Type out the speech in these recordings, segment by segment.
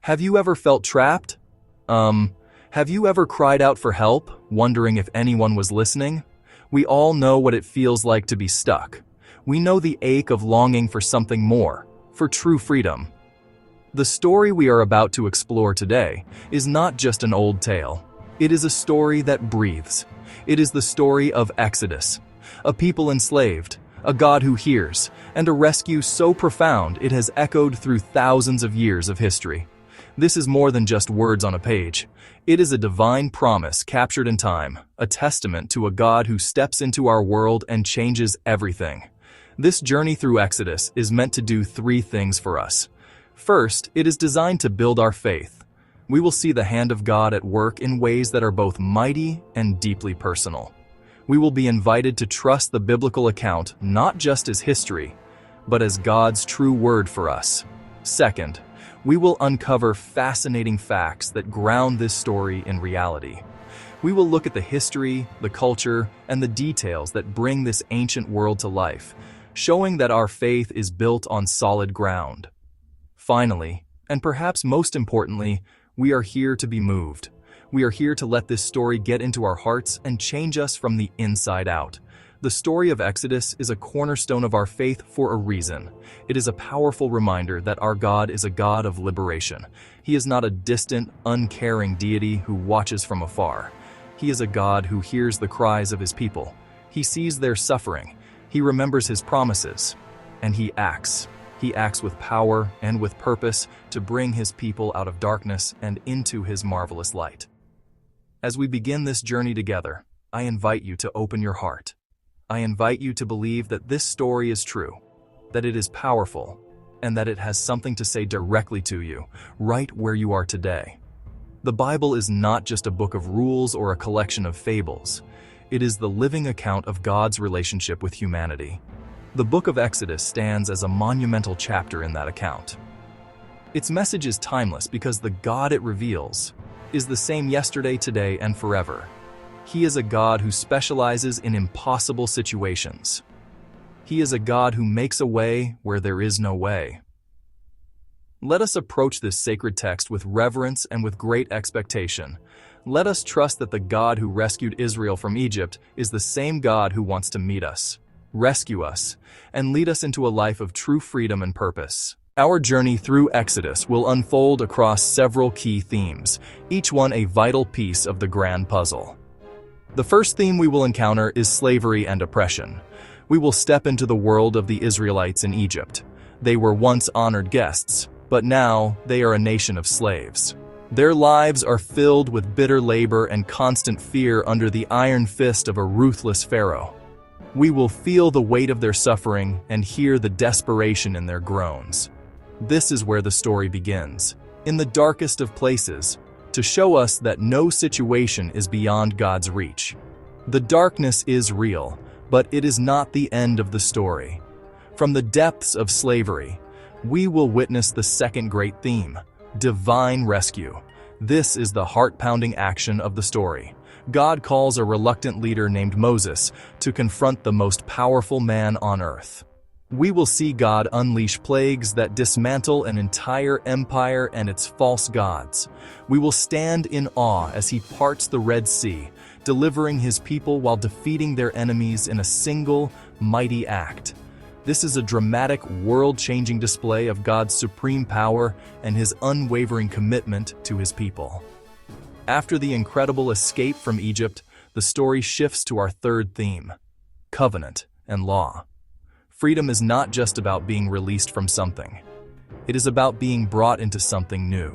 Have you ever felt trapped? Have you ever cried out for help, wondering if anyone was listening? We all know what it feels like to be stuck. We know the ache of longing for something more, for true freedom. The story we are about to explore today is not just an old tale. It is a story that breathes. It is the story of Exodus, a people enslaved, a God who hears, and a rescue so profound it has echoed through thousands of years of history. This is more than just words on a page. It is a divine promise captured in time, a testament to a God who steps into our world and changes everything. This journey through Exodus is meant to do three things for us. First, it is designed to build our faith. We will see the hand of God at work in ways that are both mighty and deeply personal. We will be invited to trust the biblical account not just as history, but as God's true word for us. Second, we will uncover fascinating facts that ground this story in reality. We will look at the history, the culture, and the details that bring this ancient world to life, showing that our faith is built on solid ground. Finally, and perhaps most importantly, we are here to be moved. We are here to let this story get into our hearts and change us from the inside out. The story of Exodus is a cornerstone of our faith for a reason. It is a powerful reminder that our God is a God of liberation. He is not a distant, uncaring deity who watches from afar. He is a God who hears the cries of his people. He sees their suffering. He remembers his promises. And he acts. He acts with power and with purpose to bring his people out of darkness and into his marvelous light. As we begin this journey together, I invite you to open your heart. I invite you to believe that this story is true, that it is powerful, and that it has something to say directly to you, right where you are today. The Bible is not just a book of rules or a collection of fables. It is the living account of God's relationship with humanity. The book of Exodus stands as a monumental chapter in that account. Its message is timeless because the God it reveals is the same yesterday, today, and forever. He is a God who specializes in impossible situations. He is a God who makes a way where there is no way. Let us approach this sacred text with reverence and with great expectation. Let us trust that the God who rescued Israel from Egypt is the same God who wants to meet us, rescue us, and lead us into a life of true freedom and purpose. Our journey through Exodus will unfold across several key themes, each one a vital piece of the grand puzzle. The first theme we will encounter is slavery and oppression. We will step into the world of the Israelites in Egypt. They were once honored guests, but now they are a nation of slaves. Their lives are filled with bitter labor and constant fear under the iron fist of a ruthless Pharaoh. We will feel the weight of their suffering and hear the desperation in their groans. This is where the story begins, in the darkest of places, to show us that no situation is beyond God's reach. The darkness is real, but it is not the end of the story. From the depths of slavery, we will witness the second great theme, divine rescue. This is the heart-pounding action of the story. God calls a reluctant leader named Moses to confront the most powerful man on earth. We will see God unleash plagues that dismantle an entire empire and its false gods. We will stand in awe as he parts the Red Sea, delivering his people while defeating their enemies in a single, mighty act. This is a dramatic, world-changing display of God's supreme power and his unwavering commitment to his people. After the incredible escape from Egypt, the story shifts to our third theme, covenant and law. Freedom is not just about being released from something. It is about being brought into something new.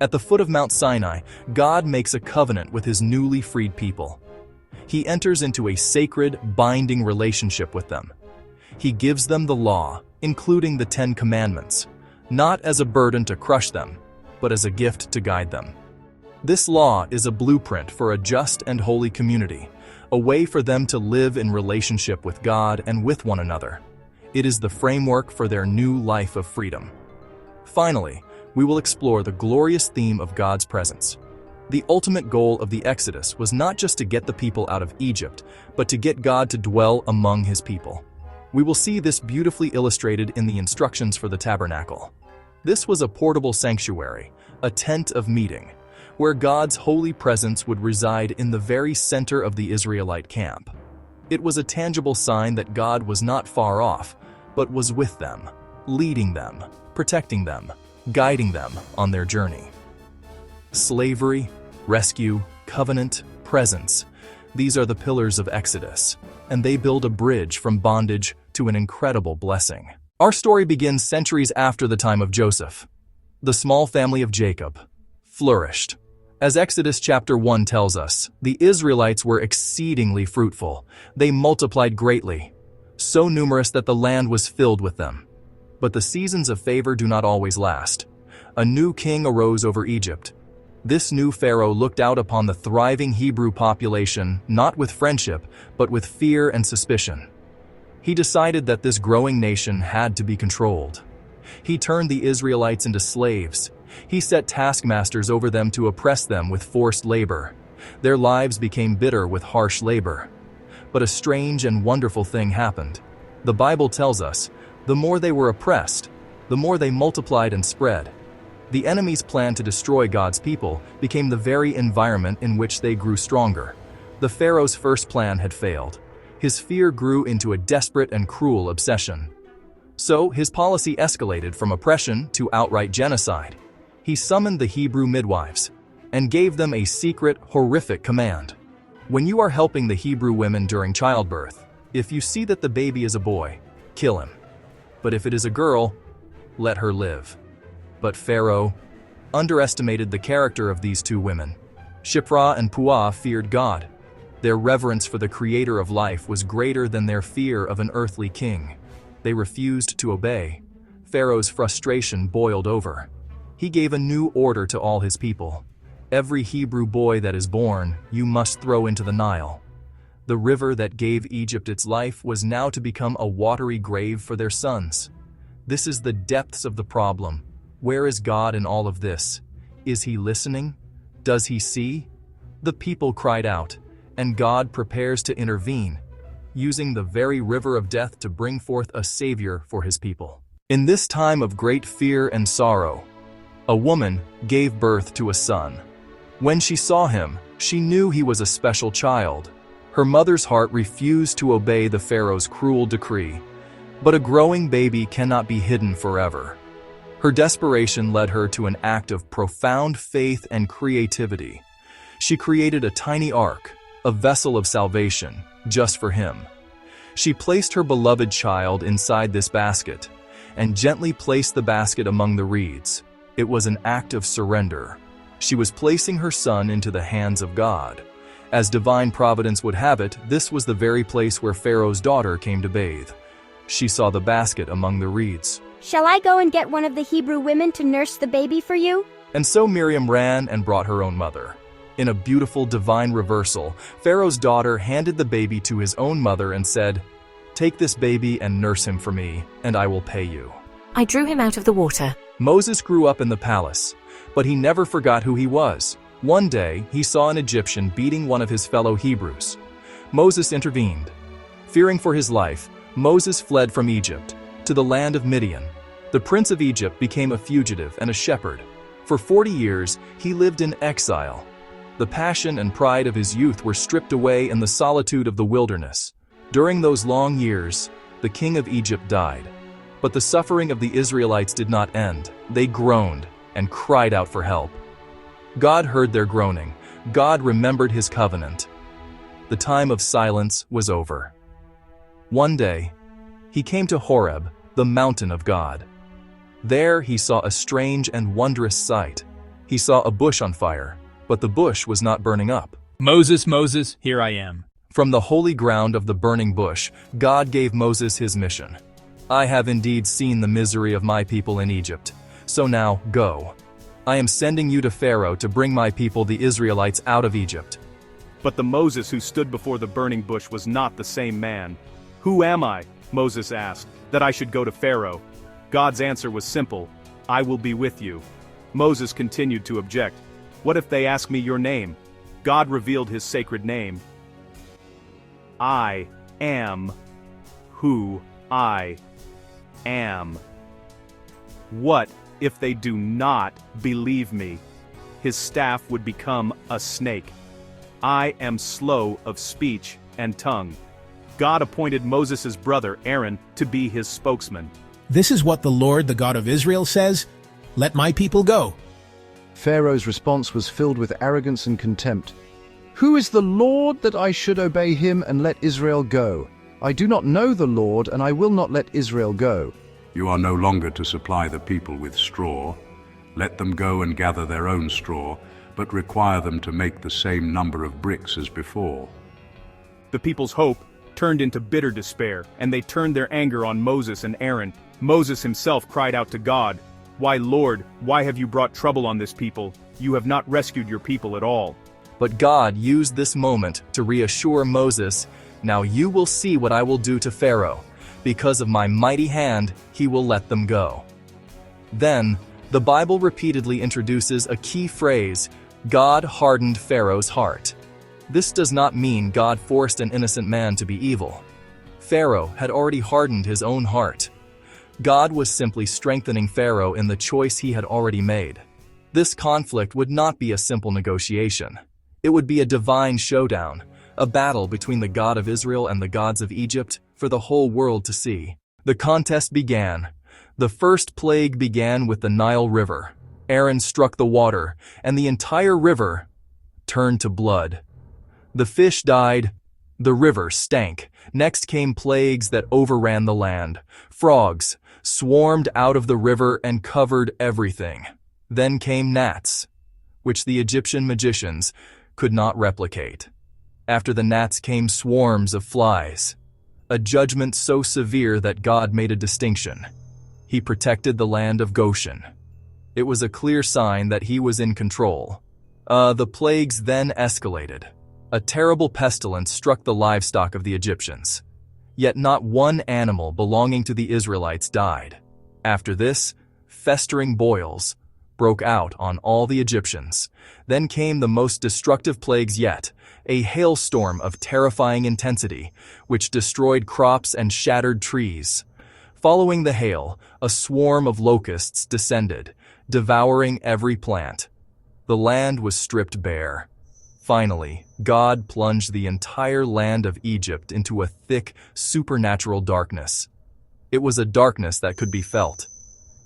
At the foot of Mount Sinai, God makes a covenant with his newly freed people. He enters into a sacred, binding relationship with them. He gives them the law, including the 10 Commandments, not as a burden to crush them, but as a gift to guide them. This law is a blueprint for a just and holy community, a way for them to live in relationship with God and with one another. It is the framework for their new life of freedom. Finally, we will explore the glorious theme of God's presence. The ultimate goal of the Exodus was not just to get the people out of Egypt, but to get God to dwell among his people. We will see this beautifully illustrated in the instructions for the tabernacle. This was a portable sanctuary, a tent of meeting, where God's holy presence would reside in the very center of the Israelite camp. It was a tangible sign that God was not far off, but was with them, leading them, protecting them, guiding them on their journey. Slavery, rescue, covenant, presence. These are the pillars of Exodus, and they build a bridge from bondage to an incredible blessing. Our story begins centuries after the time of Joseph. The small family of Jacob flourished. As Exodus chapter 1 tells us, the Israelites were exceedingly fruitful. They multiplied greatly, so numerous that the land was filled with them. But the seasons of favor do not always last. A new king arose over Egypt. This new Pharaoh looked out upon the thriving Hebrew population not with friendship, but with fear and suspicion. He decided that this growing nation had to be controlled. He turned the Israelites into slaves. He set taskmasters over them to oppress them with forced labor. Their lives became bitter with harsh labor. But a strange and wonderful thing happened. The Bible tells us, the more they were oppressed, the more they multiplied and spread. The enemy's plan to destroy God's people became the very environment in which they grew stronger. The Pharaoh's first plan had failed. His fear grew into a desperate and cruel obsession. So his policy escalated from oppression to outright genocide. He summoned the Hebrew midwives and gave them a secret, horrific command. When you are helping the Hebrew women during childbirth, if you see that the baby is a boy, kill him. But if it is a girl, let her live. But Pharaoh underestimated the character of these two women. Shiphrah and Puah feared God. Their reverence for the creator of life was greater than their fear of an earthly king. They refused to obey. Pharaoh's frustration boiled over. He gave a new order to all his people. Every Hebrew boy that is born, you must throw into the Nile. The river that gave Egypt its life was now to become a watery grave for their sons. This is the depths of the problem. Where is God in all of this? Is he listening? Does he see? The people cried out, and God prepares to intervene, using the very river of death to bring forth a savior for his people. In this time of great fear and sorrow, a woman gave birth to a son. When she saw him, she knew he was a special child. Her mother's heart refused to obey the Pharaoh's cruel decree. But a growing baby cannot be hidden forever. Her desperation led her to an act of profound faith and creativity. She created a tiny ark, a vessel of salvation, just for him. She placed her beloved child inside this basket and gently placed the basket among the reeds. It was an act of surrender. She was placing her son into the hands of God. As divine providence would have it, this was the very place where Pharaoh's daughter came to bathe. She saw the basket among the reeds. "Shall I go and get one of the Hebrew women to nurse the baby for you?" And so Miriam ran and brought her own mother. In a beautiful divine reversal, Pharaoh's daughter handed the baby to his own mother and said, "Take this baby and nurse him for me, and I will pay you." I drew him out of the water. Moses grew up in the palace, but he never forgot who he was. One day, he saw an Egyptian beating one of his fellow Hebrews. Moses intervened. Fearing for his life, Moses fled from Egypt to the land of Midian. The prince of Egypt became a fugitive and a shepherd. For 40 years, he lived in exile. The passion and pride of his youth were stripped away in the solitude of the wilderness. During those long years, the king of Egypt died. But the suffering of the Israelites did not end. They groaned and cried out for help. God heard their groaning. God remembered his covenant. The time of silence was over. One day, he came to Horeb, the mountain of God. There he saw a strange and wondrous sight. He saw a bush on fire, but the bush was not burning up. "Moses, Moses, here I am." From the holy ground of the burning bush, God gave Moses his mission. "I have indeed seen the misery of my people in Egypt. So now, go. I am sending you to Pharaoh to bring my people the Israelites out of Egypt." But the Moses who stood before the burning bush was not the same man. "Who am I," Moses asked, "that I should go to Pharaoh?" God's answer was simple, "I will be with you." Moses continued to object. "What if they ask me your name?" God revealed his sacred name. "I am who I am." What if they do not believe me, his staff would become a snake. I am slow of speech and tongue. God appointed Moses' brother, Aaron, to be his spokesman. This is what the Lord, the God of Israel, says, "Let my people go." Pharaoh's response was filled with arrogance and contempt. "Who is the Lord that I should obey him and let Israel go? I do not know the Lord, and I will not let Israel go." You are no longer to supply the people with straw. Let them go and gather their own straw, but require them to make the same number of bricks as before. The people's hope turned into bitter despair, and they turned their anger on Moses and Aaron. Moses himself cried out to God, "Why, Lord, why have you brought trouble on this people? You have not rescued your people at all." But God used this moment to reassure Moses, "Now you will see what I will do to Pharaoh. Because of my mighty hand, he will let them go." Then, the Bible repeatedly introduces a key phrase, God hardened Pharaoh's heart. This does not mean God forced an innocent man to be evil. Pharaoh had already hardened his own heart. God was simply strengthening Pharaoh in the choice he had already made. This conflict would not be a simple negotiation. It would be a divine showdown, a battle between the God of Israel and the gods of Egypt for the whole world to see. The contest began. The first plague began with the Nile River. Aaron struck the water, and the entire river turned to blood. The fish died. The river stank. Next came plagues that overran the land. Frogs swarmed out of the river and covered everything. Then came gnats, which the Egyptian magicians could not replicate. After the gnats came swarms of flies, a judgment so severe that God made a distinction. He protected the land of Goshen. It was a clear sign that he was in control. The plagues then escalated. A terrible pestilence struck the livestock of the Egyptians. Yet not one animal belonging to the Israelites died. After this, festering boils broke out on all the Egyptians. Then came the most destructive plagues yet, a hailstorm of terrifying intensity, which destroyed crops and shattered trees. Following the hail, a swarm of locusts descended, devouring every plant. The land was stripped bare. Finally, God plunged the entire land of Egypt into a thick, supernatural darkness. It was a darkness that could be felt.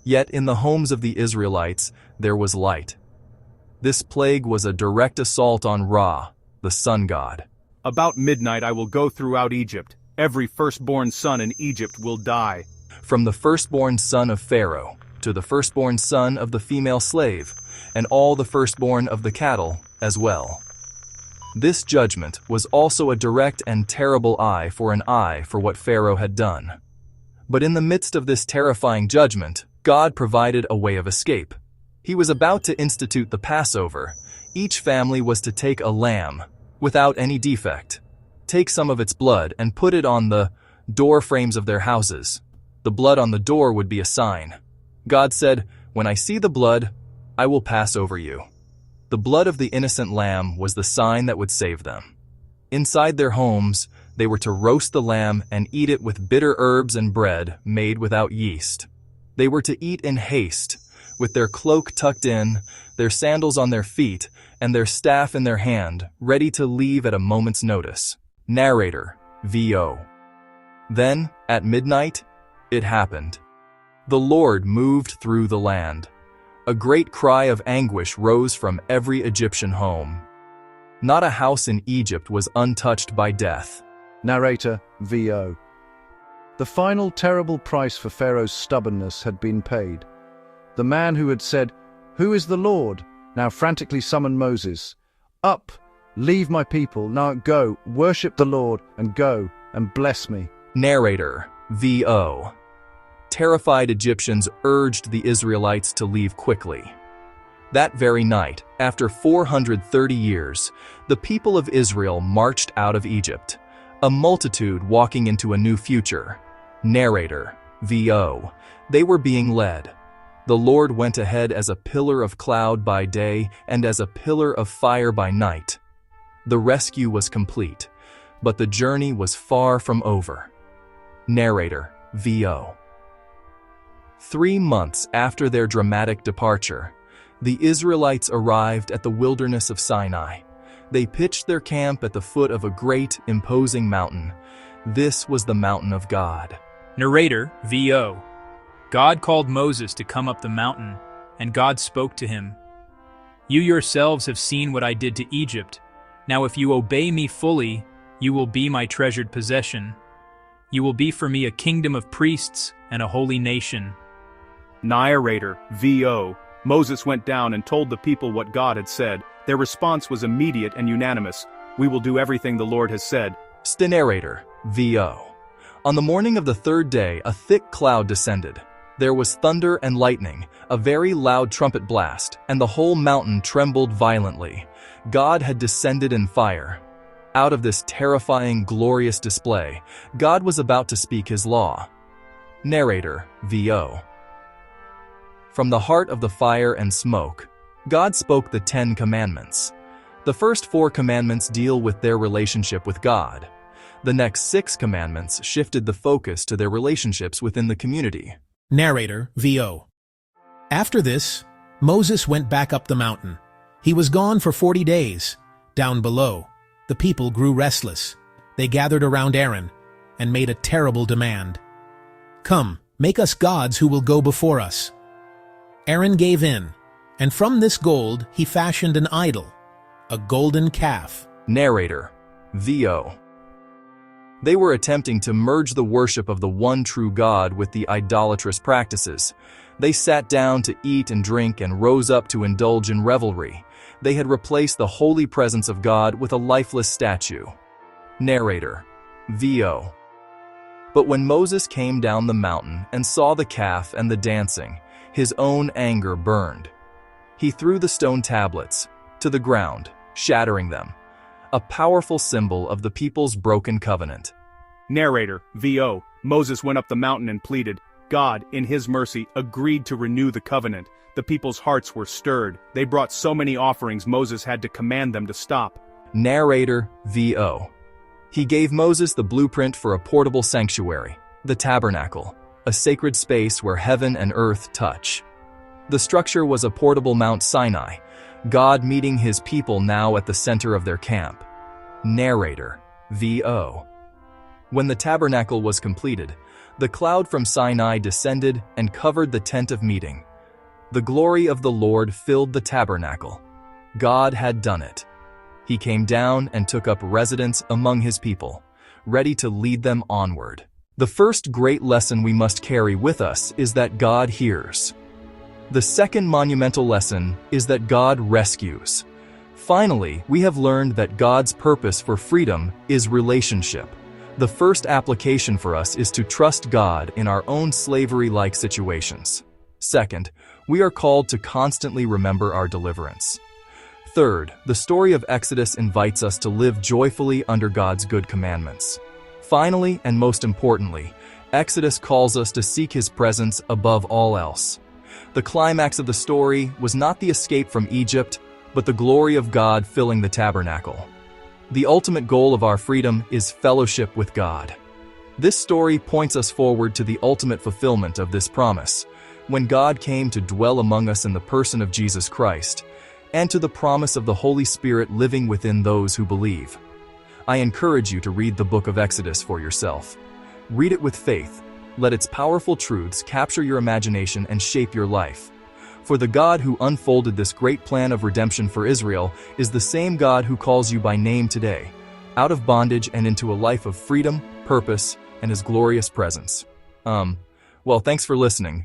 Yet in the homes of the Israelites, there was light. This plague was a direct assault on Ra, the sun god. About midnight I will go throughout Egypt. Every firstborn son in Egypt will die. From the firstborn son of Pharaoh to the firstborn son of the female slave, and all the firstborn of the cattle as well. This judgment was also a direct and terrible eye for what Pharaoh had done. But in the midst of this terrifying judgment, God provided a way of escape. He was about to institute the Passover. Each family was to take a lamb, without any defect, take some of its blood and put it on the door frames of their houses. The blood on the door would be a sign. God said, "When I see the blood, I will pass over you." The blood of the innocent lamb was the sign that would save them. Inside their homes, they were to roast the lamb and eat it with bitter herbs and bread made without yeast. They were to eat in haste, with their cloak tucked in, their sandals on their feet, and their staff in their hand, ready to leave at a moment's notice. Narrator, VO. Then, at midnight, it happened. The Lord moved through the land. A great cry of anguish rose from every Egyptian home. Not a house in Egypt was untouched by death. Narrator, VO. The final terrible price for Pharaoh's stubbornness had been paid. The man who had said, "Who is the Lord?" now frantically summoned Moses. "Up, leave my people, now go, worship the Lord, and go, and bless me." Narrator, VO. Terrified Egyptians urged the Israelites to leave quickly. That very night, after 430 years, the people of Israel marched out of Egypt, a multitude walking into a new future. Narrator, VO. They were being led. The Lord went ahead as a pillar of cloud by day and as a pillar of fire by night. The rescue was complete, but the journey was far from over. Narrator, VO. 3 months after their dramatic departure, the Israelites arrived at the wilderness of Sinai. They pitched their camp at the foot of a great, imposing mountain. This was the mountain of God. Narrator, VO. God called Moses to come up the mountain, and God spoke to him. You yourselves have seen what I did to Egypt. Now if you obey me fully, you will be my treasured possession. You will be for me a kingdom of priests and a holy nation. Narrator, VO. Moses went down and told the people what God had said. Their response was immediate and unanimous. We will do everything the Lord has said. Narrator, VO. On the morning of the 3rd day, a thick cloud descended. There was thunder and lightning, a very loud trumpet blast, and the whole mountain trembled violently. God had descended in fire. Out of this terrifying, glorious display, God was about to speak his law. Narrator, VO. From the heart of the fire and smoke, God spoke the 10 commandments. The first 4 commandments deal with their relationship with God. The next 6 commandments shifted the focus to their relationships within the community. Narrator, VO. After this, Moses went back up the mountain. He was gone for 40 days. Down below, the people grew restless. They gathered around Aaron and made a terrible demand. Come, make us gods who will go before us. Aaron gave in, and from this gold he fashioned an idol, a golden calf. Narrator, VO. They were attempting to merge the worship of the one true God with the idolatrous practices. They sat down to eat and drink and rose up to indulge in revelry. They had replaced the holy presence of God with a lifeless statue. Narrator, VO. But when Moses came down the mountain and saw the calf and the dancing, his own anger burned. He threw the stone tablets to the ground, shattering them, a powerful symbol of the people's broken covenant. Narrator, VO. Moses went up the mountain and pleaded. God, in his mercy, agreed to renew the covenant. The people's hearts were stirred. They brought so many offerings Moses had to command them to stop. Narrator, VO. He gave Moses the blueprint for a portable sanctuary, the tabernacle, a sacred space where heaven and earth touch. The structure was a portable Mount Sinai, God meeting his people now at the center of their camp. Narrator, VO. When the tabernacle was completed, the cloud from Sinai descended and covered the tent of meeting. The glory of the Lord filled the tabernacle. God had done it. He came down and took up residence among his people, ready to lead them onward. The first great lesson we must carry with us is that God hears. The second monumental lesson is that God rescues. Finally, we have learned that God's purpose for freedom is relationship. The first application for us is to trust God in our own slavery-like situations. Second, we are called to constantly remember our deliverance. Third, the story of Exodus invites us to live joyfully under God's good commandments. Finally, and most importantly, Exodus calls us to seek his presence above all else. The climax of the story was not the escape from Egypt, but the glory of God filling the tabernacle. The ultimate goal of our freedom is fellowship with God. This story points us forward to the ultimate fulfillment of this promise, when God came to dwell among us in the person of Jesus Christ, and to the promise of the Holy Spirit living within those who believe. I encourage you to read the book of Exodus for yourself. Read it with faith. Let its powerful truths capture your imagination and shape your life. For the God who unfolded this great plan of redemption for Israel is the same God who calls you by name today, out of bondage and into a life of freedom, purpose, and his glorious presence. Well, thanks for listening.